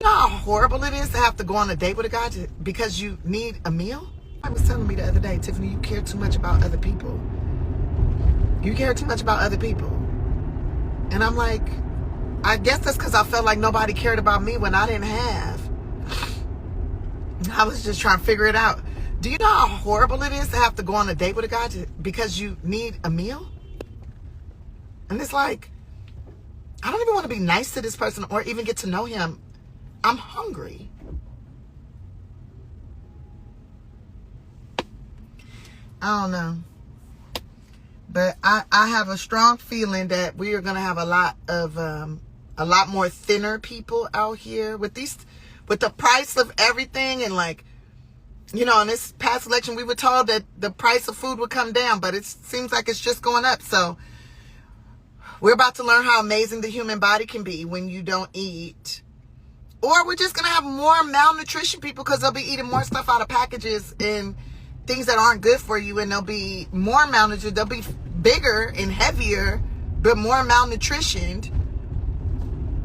You know how horrible it is to have to go on a date with a guy because you need a meal? I was telling me the other day, Tiffany, you care too much about other people. You care too much about other people. And I'm like, I guess that's because I felt like nobody cared about me when I didn't have. I was just trying to figure it out. Do you know how horrible it is to have to go on a date with a guy because you need a meal? And it's like, I don't even want to be nice to this person or even get to know him. I'm hungry. I don't know. But I have a strong feeling that we are going to have a lot more thinner people out here with the price of everything. And like, you know, in this past election, we were told that the price of food would come down, but it seems like it's just going up. So we're about to learn how amazing the human body can be when you don't eat. Or we're just going to have more malnutrition people because they'll be eating more stuff out of packages and things that aren't good for you. And they'll be more malnutrition. They'll be bigger and heavier, but more malnutritioned.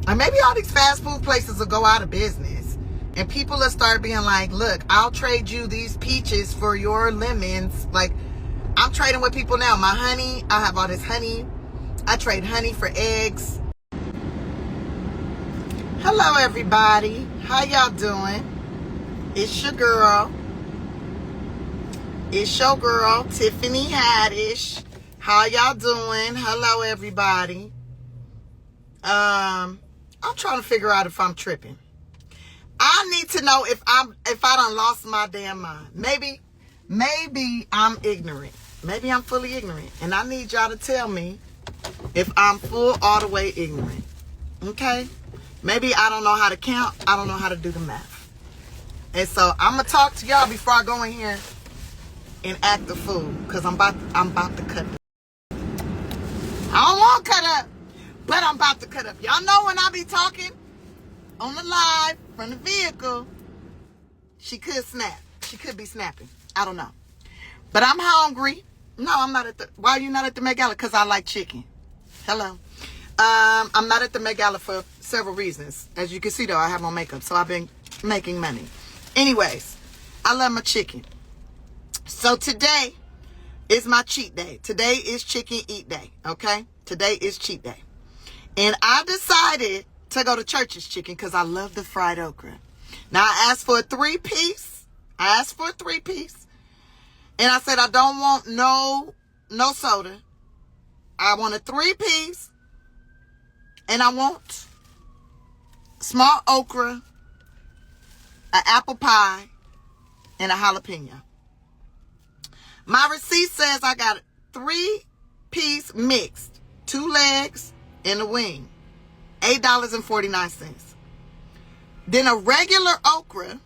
And maybe all these fast food places will go out of business. And people will start being like, look, I'll trade you these peaches for your lemons. Like, I'm trading with people now. My honey, I have all this honey. I trade honey for eggs. Hello, everybody. How y'all doing? It's your girl. It's your girl, Tiffany Haddish. How y'all doing? Hello, everybody. I'm trying to figure out if I'm tripping. I need to know if I done lost my damn mind. Maybe I'm ignorant. Maybe I'm fully ignorant. And I need y'all to tell me if I'm full all the way ignorant. Okay? Maybe I don't know how to count. I don't know how to do the math. And so I'm going to talk to y'all before I go in here and act the fool. Because I'm about to cut up. I don't want to cut up. But I'm about to cut up. Y'all know when I be talking on the live from the vehicle, she could snap. She could be snapping. I don't know. But I'm hungry. No, I'm not why are you not at the Met Gala? Because I like chicken. Hello. I'm not at the Met Gala for several reasons. As you can see, though, I have my makeup. So I've been making money. Anyways, I love my chicken. So today is my cheat day. Today is chicken eat day. Okay? Today is cheat day. And I decided to go to Church's Chicken because I love the fried okra. Now, I asked for a 3-piece. And I said, I don't want no soda. I want a 3-piece. And I want small okra, an apple pie, and a jalapeno. My receipt says I got a 3-piece mixed, 2 legs, and a wing. $8.49. Then a regular okra,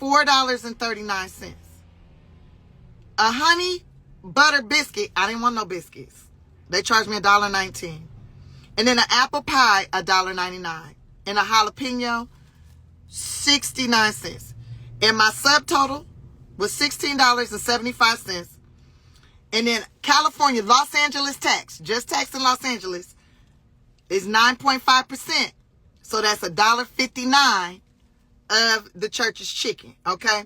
$4.39. A honey butter biscuit, I didn't want no biscuits. They charged me $1.19. And then an apple pie, $1.99. And a jalapeno, 69 cents. And my subtotal was $16.75. And then California, Los Angeles tax, just tax in Los Angeles, is 9.5%. So that's $1.59 of the Church's chicken, okay?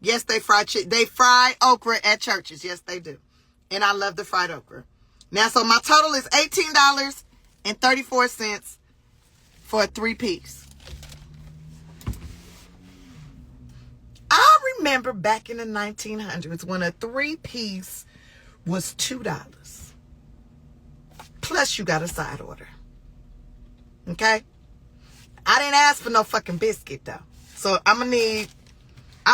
Yes, they fry chicken. They fry okra at Church's. Yes, they do. And I love the fried okra. Now, so my total is $18.34 for a 3-piece. I remember back in the 1900s when a 3-piece was $2. Plus you got a side order. Okay? I didn't ask for no fucking biscuit though. So I'm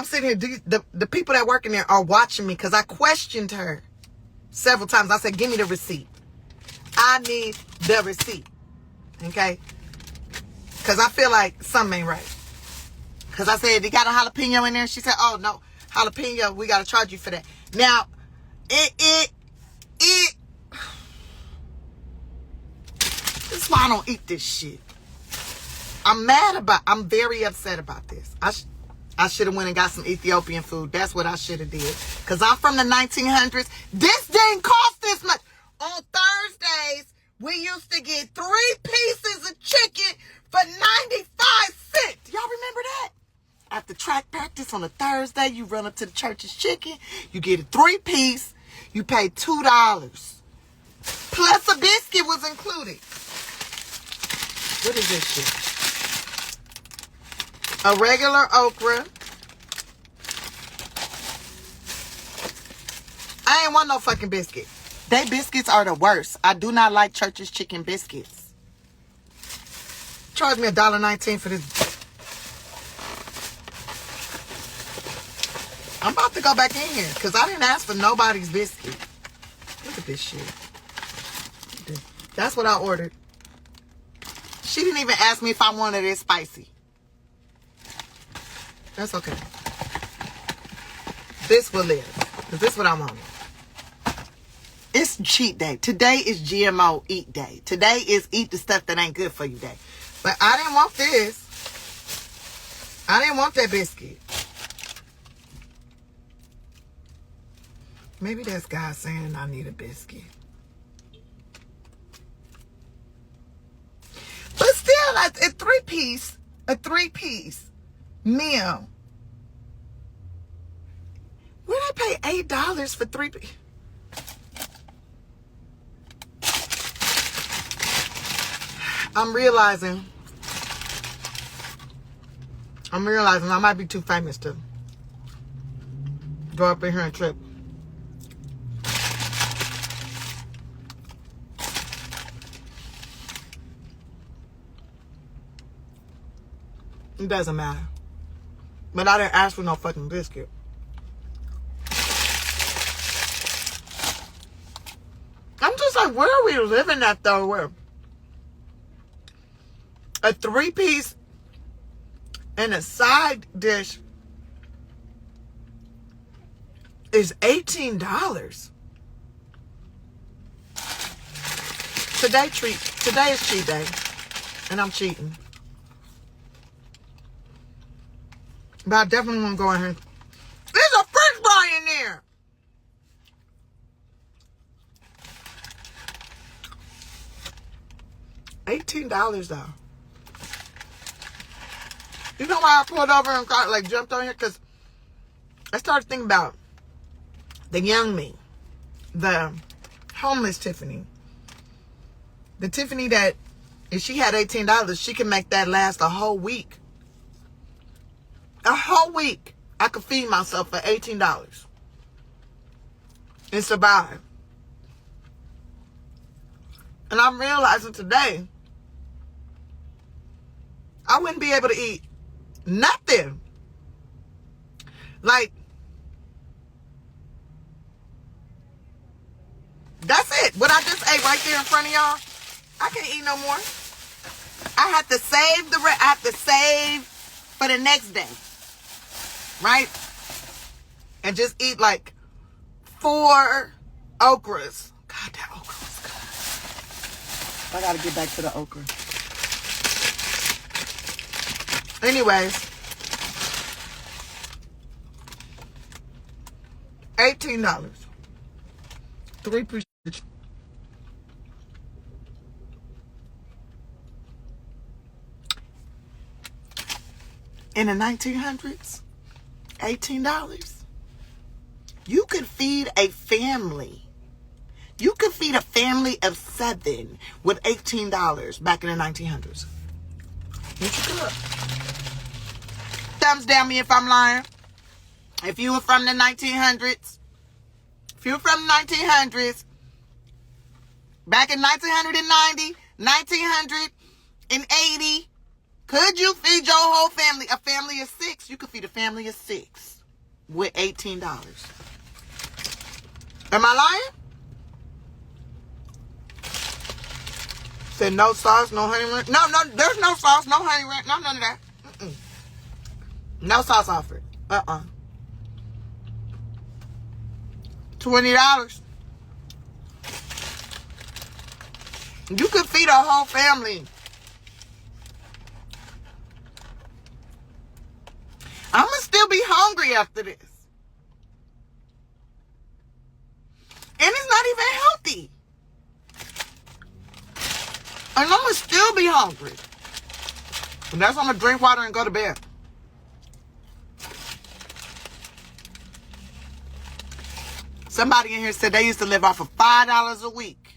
sitting here, the people that work in there are watching me because I questioned her several times. I said, give me the receipt. I need the receipt. Okay? Because I feel like something ain't right. Because I said, you got a jalapeno in there? She said, oh, no. Jalapeno, we got to charge you for that. Now, this is why I don't eat this shit. I'm very upset about this. I should have went and got some Ethiopian food. That's what I should have did. Because I'm from the 1900s. This didn't cost this much. On Thursdays, we used to get 3 pieces of chicken for 95 cents. Y'all remember that? After track practice on a Thursday, you run up to the church's chicken. You get a 3-piece. You pay $2. Plus a biscuit was included. What is this shit? A regular okra. I ain't want no fucking biscuit. They biscuits are the worst. I do not like Church's chicken biscuits. Charge me $1.19 for this. I'm about to go back in here because I didn't ask for nobody's biscuit. Look at this shit. That's what I ordered. She didn't even ask me if I wanted it spicy. That's okay. This will live. Because this is what I wanted. It's cheat day. Today is GMO eat day. Today is eat the stuff that ain't good for you day. But I didn't want this. I didn't want that biscuit. Maybe that's God saying I need a biscuit. But still, a three-piece meal. Would I pay $8 for 3 pieces? I'm realizing I might be too famous to go up in here and trip. It doesn't matter. But I didn't ask for no fucking biscuit. I'm just like, where are we living at though? Where a 3-piece and a side dish is $18. Today is cheat day. And I'm cheating. But I definitely want to go in here. There's a french fry in there. $18 though. You know why I pulled over and jumped on here? Because I started thinking about the young me. The homeless Tiffany. The Tiffany that if she had $18, she could make that last a whole week. A whole week. I could feed myself for $18. And survive. And I'm realizing today, I wouldn't be able to eat nothing. Like, that's it. What I just ate right there in front of y'all, I can't eat no more. I have to save I have to save for the next day. Right? And just eat like 4 okras. God, that okra was good. I gotta get back to the okra. Anyways, $18. 3 pieces. In the 1900s, $18. You could feed a family. You could feed a family of 7 with $18 back in the 1900s. Yes, you could. Thumbs down me if I'm lying. If you were from the 1900s, back in 1990, 1980, could you feed your whole family? A family of 6, you could feed a family of 6 with $18. Am I lying? Said no sauce, no honey ranch. No, there's no sauce, no honey ranch, no none of that. No sauce offered. $20. You could feed a whole family. I'm going to still be hungry after this. And it's not even healthy. And I'm going to still be hungry. And that's I'm gonna drink water and go to bed. Somebody in here said they used to live off of $5 a week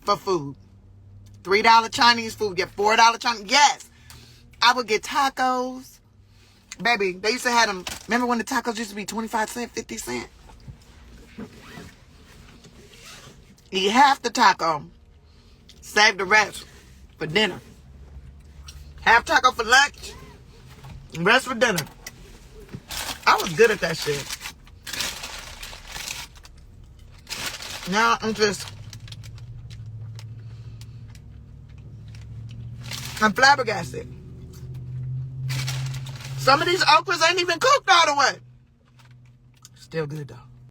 for food. $3 Chinese food, get $4 Chinese. Yes, I would get tacos. Baby, they used to have them. Remember when the tacos used to be 25 cents, 50 cents? Eat half the taco. Save the rest for dinner. Half taco for lunch. Rest for dinner. I was good at that shit. Now I'm flabbergasted. Some of these okras ain't even cooked all the way. Still good though.